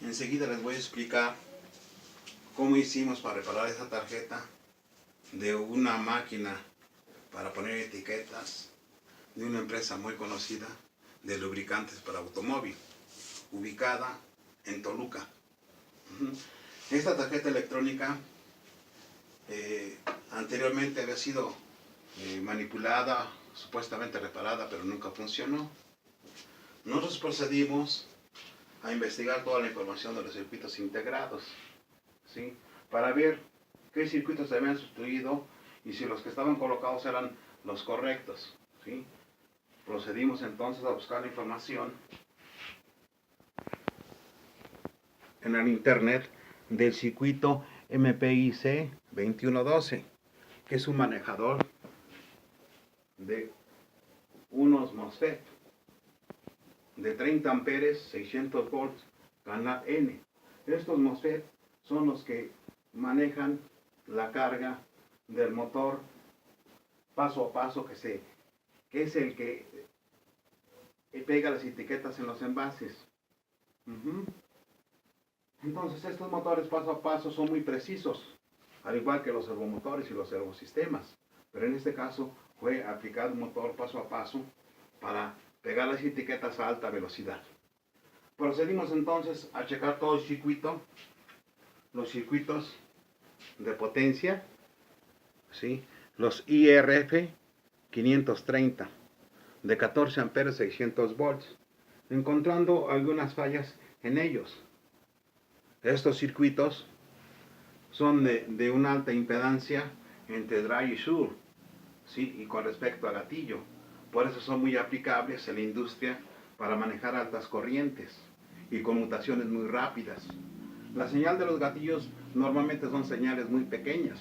Enseguida les voy a explicar cómo hicimos para reparar esa tarjeta de una máquina para poner etiquetas de una empresa muy conocida de lubricantes para automóvil, ubicada en Toluca. Esta tarjeta electrónica anteriormente había sido manipulada, supuestamente reparada, pero nunca funcionó. Nosotros procedimos a investigar toda la información de los circuitos integrados, ¿sí? Para ver qué circuitos se habían sustituido y si los que estaban colocados eran los correctos, ¿sí? Procedimos entonces a buscar la información en el internet del circuito MPIC 2112, que es un manejador de unos MOSFET de 30 amperes, 600 volts, canal N. Estos MOSFET son los que manejan la carga del motor paso a paso, que es el que pega las etiquetas en los envases. Entonces estos motores paso a paso son muy precisos, al igual que los servomotores y los servosistemas. Pero en este caso fue aplicado un motor paso a paso para pegar las etiquetas a alta velocidad. Procedimos entonces a checar todo el circuito, los circuitos de potencia, ¿sí? Los IRF 530 de 14 amperes 600 volts, encontrando algunas fallas en ellos. Estos circuitos son de una alta impedancia entre dry y sure, ¿sí? Y con respecto a gatillo. Por eso son muy aplicables en la industria para manejar altas corrientes y conmutaciones muy rápidas. La señal de los gatillos normalmente son señales muy pequeñas.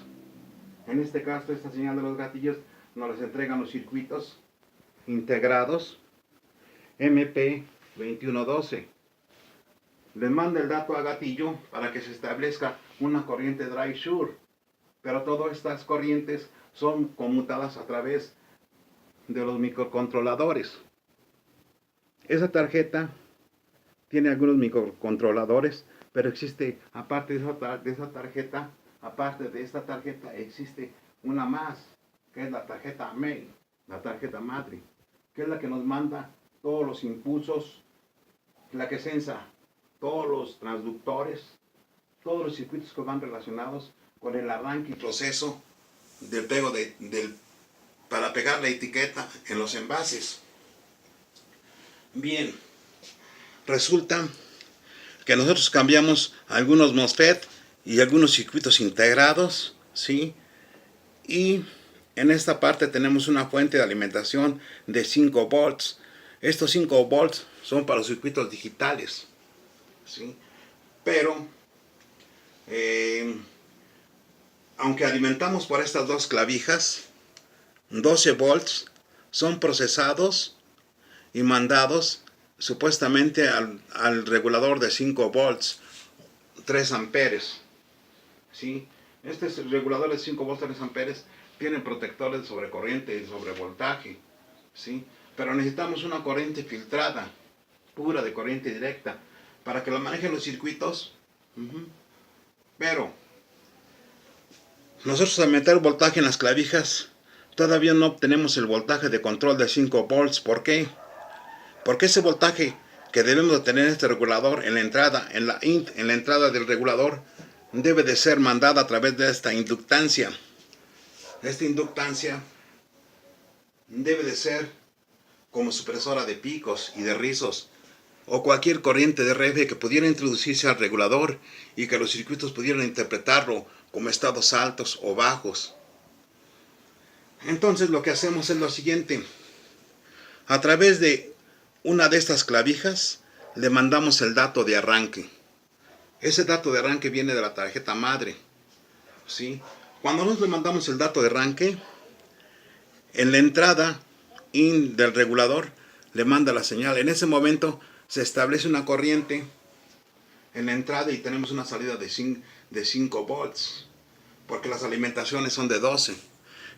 En este caso, esta señal de los gatillos nos las entregan los circuitos integrados MP2112. Les manda el dato a gatillo para que se establezca una corriente dry sure, pero todas estas corrientes son conmutadas a través de los microcontroladores. Esa tarjeta tiene algunos microcontroladores, pero existe, aparte de esa tarjeta, aparte de esta tarjeta, existe una más, que es la tarjeta main, la tarjeta madre, que es la que nos manda todos los impulsos, la que sensa todos los transductores, todos los circuitos que van relacionados con el arranque y proceso del pego para pegar la etiqueta en los envases. Bien, resulta que nosotros cambiamos algunos MOSFET y algunos circuitos integrados, ¿sí? Y en esta parte tenemos una fuente de alimentación de 5 volts. Estos 5 volts son para los circuitos digitales, ¿sí? Pero aunque alimentamos por estas dos clavijas, 12 volts son procesados y mandados supuestamente al regulador de 5 volts, 3 amperes, ¿sí? Este regulador de 5 volts, 3 amperes tiene protectores de sobrecorriente y sobrevoltaje, ¿sí? Pero necesitamos una corriente filtrada, pura de corriente directa, para que lo manejen los circuitos. Pero nosotros al meter voltaje en las clavijas todavía no obtenemos el voltaje de control de 5 volts. ¿Por qué? Porque ese voltaje que debemos de tener en este regulador en la entrada, en la entrada del regulador, debe de ser mandada a través de esta inductancia. Esta inductancia debe de ser como supresora de picos y de rizos, o cualquier corriente de RF que pudiera introducirse al regulador y que los circuitos pudieran interpretarlo como estados altos o bajos. Entonces lo que hacemos es lo siguiente: a través de una de estas clavijas le mandamos el dato de arranque. Ese dato de arranque viene de la tarjeta madre, ¿sí? Cuando nosotros le mandamos el dato de arranque, en la entrada in del regulador le manda la señal. En ese momento se establece una corriente en la entrada y tenemos una salida de 5 volts, porque las alimentaciones son de 12.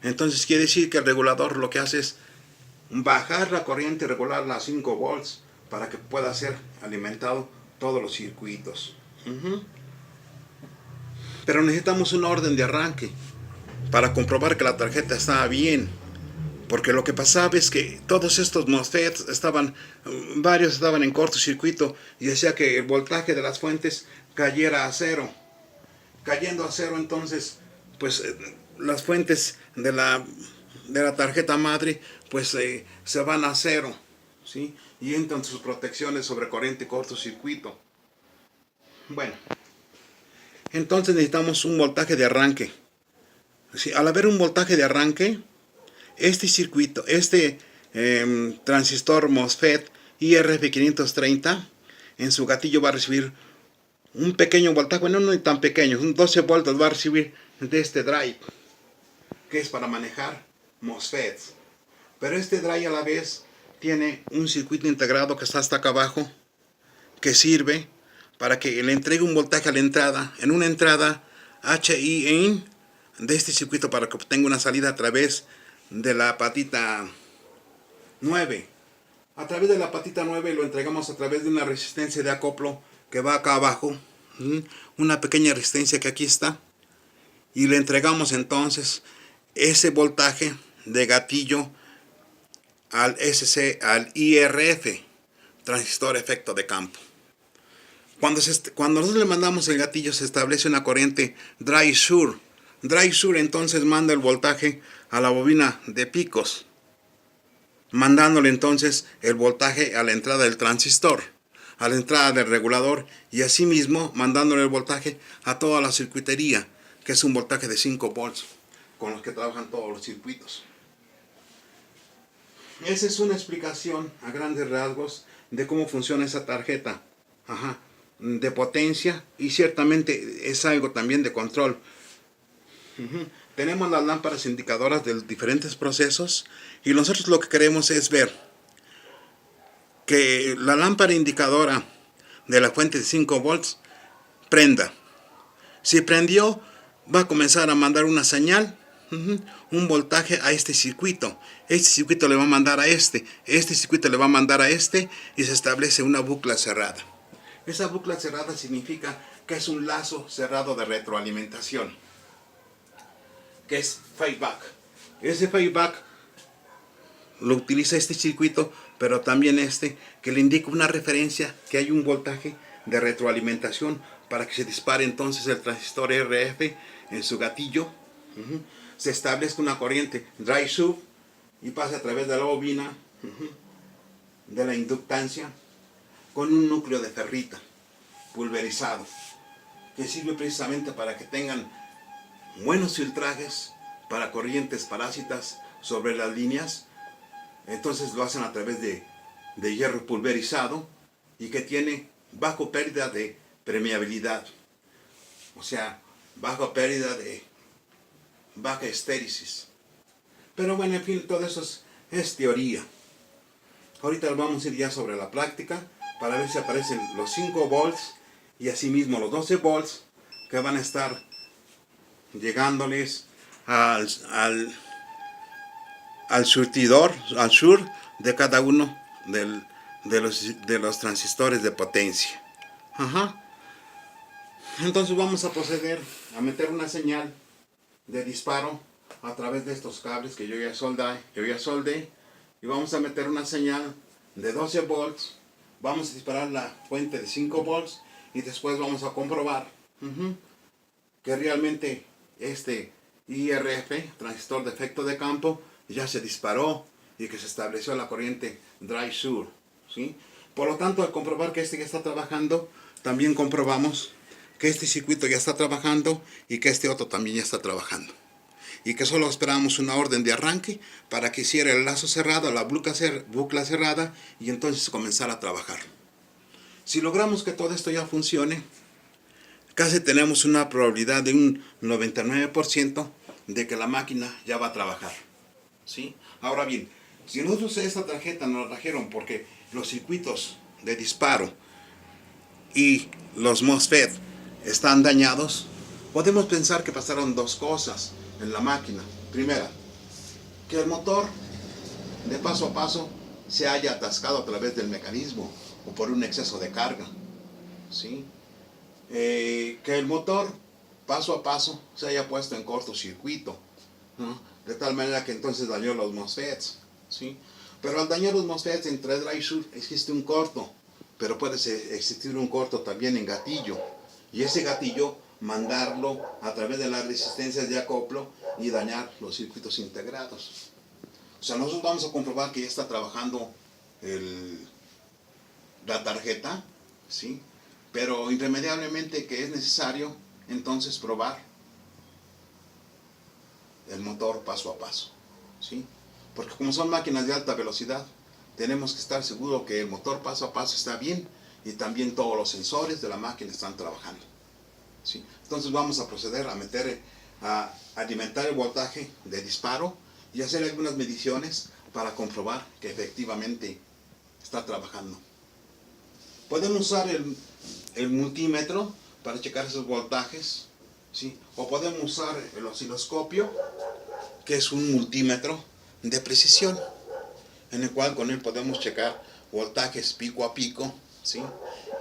Entonces quiere decir que el regulador lo que hace es bajar la corriente y regularla a 5 volts para que pueda ser alimentado todos los circuitos. Pero necesitamos una orden de arranque para comprobar que la tarjeta estaba bien. Porque lo que pasaba es que todos estos MOSFETs varios estaban en cortocircuito y decía que el voltaje de las fuentes cayera a cero. Cayendo a cero, entonces, pues las fuentes de la tarjeta madre, pues se van a cero, ¿sí? Y entran sus protecciones sobre corriente y cortocircuito. Bueno, entonces necesitamos un voltaje de arranque. ¿Sí? Al haber un voltaje de arranque, este circuito, transistor MOSFET IRF530, en su gatillo va a recibir un pequeño voltaje, bueno, no tan pequeño, un 12 voltios va a recibir de este drive, que es para manejar MOSFETs. Pero este drive a la vez tiene un circuito integrado que está hasta acá abajo, que sirve para que le entregue un voltaje a la entrada, en una entrada HIN de este circuito, para que obtenga una salida a través de la patita 9. A través de la patita 9 lo entregamos a través de una resistencia de acoplo que va acá abajo, una pequeña resistencia que aquí está, y le entregamos entonces ese voltaje de gatillo al IRF, transistor efecto de campo. Cuando nosotros le mandamos el gatillo, se establece una corriente dry-sure. Dry-sure entonces manda el voltaje a la bobina de picos, mandándole entonces el voltaje a la entrada del transistor, a la entrada del regulador, y asimismo mandándole el voltaje a toda la circuitería, que es un voltaje de 5 volts con los que trabajan todos los circuitos. Esa es una explicación a grandes rasgos de cómo funciona esa tarjeta de potencia, y ciertamente es algo también de control. Tenemos las lámparas indicadoras de los diferentes procesos, y nosotros lo que queremos es ver que la lámpara indicadora de la fuente de 5 volts prenda. Si prendió, va a comenzar a mandar una señal, un voltaje a este circuito. Este circuito le va a mandar a este circuito le va a mandar a este, y se establece una bucla cerrada. Esa bucla cerrada significa que es un lazo cerrado de retroalimentación, que es feedback. Ese feedback lo utiliza este circuito, pero también que le indica una referencia que hay un voltaje de retroalimentación para que se dispare entonces el transistor RF en su gatillo. Se establezca una corriente dry-sure y pase a través de la bobina de la inductancia con un núcleo de ferrita pulverizado, que sirve precisamente para que tengan buenos filtrajes para corrientes parásitas sobre las líneas. Entonces lo hacen a través de hierro pulverizado, y que tiene bajo pérdida de permeabilidad, o sea, bajo pérdida de baja estéresis. Pero bueno, en fin, todo eso es teoría. Ahorita vamos a ir ya sobre la práctica para ver si aparecen los 5 volts y asimismo los 12 volts que van a estar llegándoles al surtidor, al sur de cada uno de los transistores de potencia. Entonces vamos a proceder a meter una señal de disparo a través de estos cables que yo ya soldé, y vamos a meter una señal de 12 volts. Vamos a disparar la fuente de 5 volts, y después vamos a comprobar que realmente este IRF, transistor de efecto de campo, ya se disparó y que se estableció la corriente dry-sure, ¿sí? Por lo tanto, al comprobar que ya está trabajando, también comprobamos que este circuito ya está trabajando y que este otro también ya está trabajando. Y que solo esperamos una orden de arranque para que hiciera el lazo cerrado, la bucla cerrada, y entonces comenzar a trabajar. Si logramos que todo esto ya funcione, casi tenemos una probabilidad de un 99% de que la máquina ya va a trabajar, ¿sí? Ahora bien, si nosotros esta tarjeta nos la trajeron porque los circuitos de disparo y los MOSFET están dañados, podemos pensar que pasaron dos cosas en la máquina. Primera, que el motor de paso a paso se haya atascado a través del mecanismo o por un exceso de carga. ¿sí? Que el motor paso a paso se haya puesto en cortocircuito, ¿no? De tal manera que entonces dañó los MOSFETs, ¿sí? Pero al dañar los MOSFETs entre drive through existe un corto, pero puede existir un corto también en gatillo, y ese gatillo mandarlo a través de las resistencias de acoplo y dañar los circuitos integrados. O sea, nosotros vamos a comprobar que ya está trabajando la tarjeta, ¿sí? Pero irremediablemente que es necesario entonces probar el motor paso a paso, ¿sí? Porque como son máquinas de alta velocidad, tenemos que estar seguros que el motor paso a paso está bien y también todos los sensores de la máquina están trabajando, ¿sí? Entonces vamos a proceder a alimentar el voltaje de disparo y hacer algunas mediciones para comprobar que efectivamente está trabajando. Podemos usar el multímetro para checar esos voltajes, ¿sí? O podemos usar el osciloscopio, que es un multímetro de precisión, en el cual con él podemos checar voltajes pico a pico, ¿sí?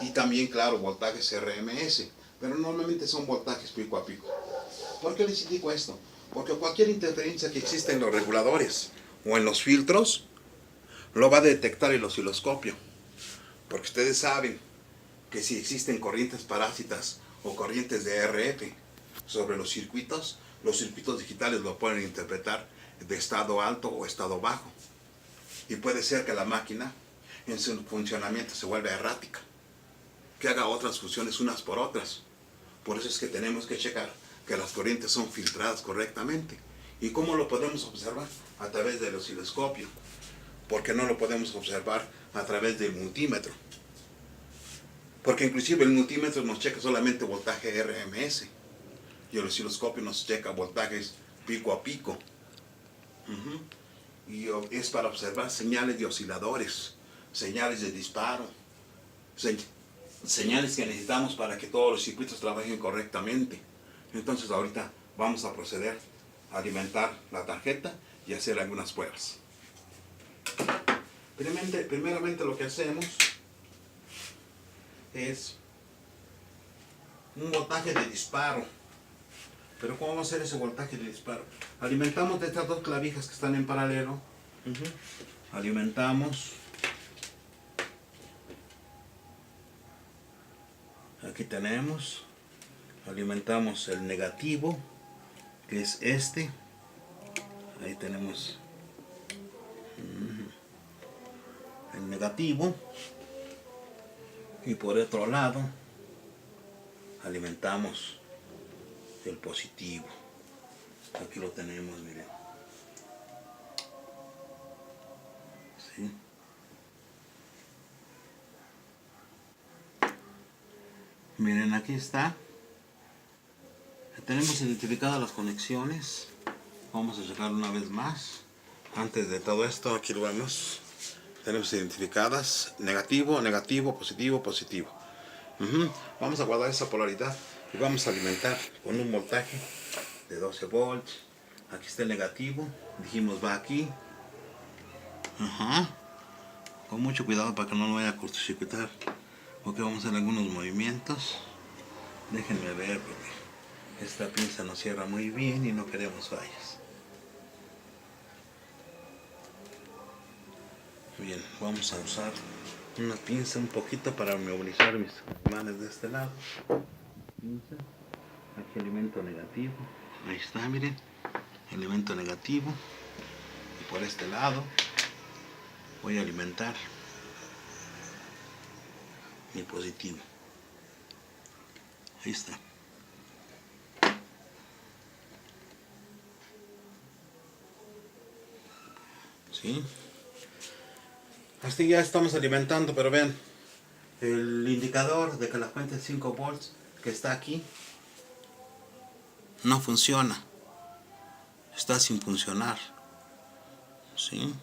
Y también, claro, voltajes RMS, pero normalmente son voltajes pico a pico. ¿Por qué les indico esto? Porque cualquier interferencia que exista en los reguladores o en los filtros, lo va a detectar el osciloscopio. Porque ustedes saben que si existen corrientes parásitas o corrientes de RF sobre los circuitos digitales lo pueden interpretar de estado alto o estado bajo. Y puede ser que la máquina en su funcionamiento se vuelva errática, que haga otras funciones unas por otras. Por eso es que tenemos que checar que las corrientes son filtradas correctamente. ¿Y cómo lo podemos observar? A través del osciloscopio. Porque no lo podemos observar a través del multímetro. Porque inclusive el multímetro nos checa solamente voltaje RMS y el osciloscopio nos checa voltajes pico a pico. Y es para observar señales de osciladores, señales de disparo, señales que necesitamos para que todos los circuitos trabajen correctamente. Entonces ahorita vamos a proceder a alimentar la tarjeta y hacer algunas pruebas. Primeramente lo que hacemos es un voltaje de disparo. Pero ¿cómo va a ser ese voltaje de disparo? Alimentamos de estas dos clavijas que están en paralelo. Alimentamos. Aquí tenemos. Alimentamos el negativo, que es este. Ahí tenemos el negativo. Y por otro lado, alimentamos el positivo. Aquí lo tenemos, miren. ¿Sí? Miren, aquí está. Tenemos identificadas las conexiones. Vamos a checar una vez más. Antes de todo esto, aquí lo vemos. Tenemos identificadas negativo, negativo, positivo, positivo. Vamos a guardar esa polaridad y vamos a alimentar con un voltaje de 12 volts. Aquí está el negativo, dijimos va aquí. Con mucho cuidado para que no lo vaya a cortocircuitar, porque vamos a hacer algunos movimientos. Déjenme ver porque esta pinza nos cierra muy bien y no queremos fallas. Bien, vamos a usar una pinza un poquito para movilizar mis manos de este lado. Pinza. Aquí elemento negativo. Ahí está, miren. Elemento negativo. Y por este lado voy a alimentar mi positivo. Ahí está. ¿Sí? Así ya estamos alimentando, pero vean, el indicador de que la fuente es 5 volts que está aquí no funciona, está sin funcionar, ¿sí?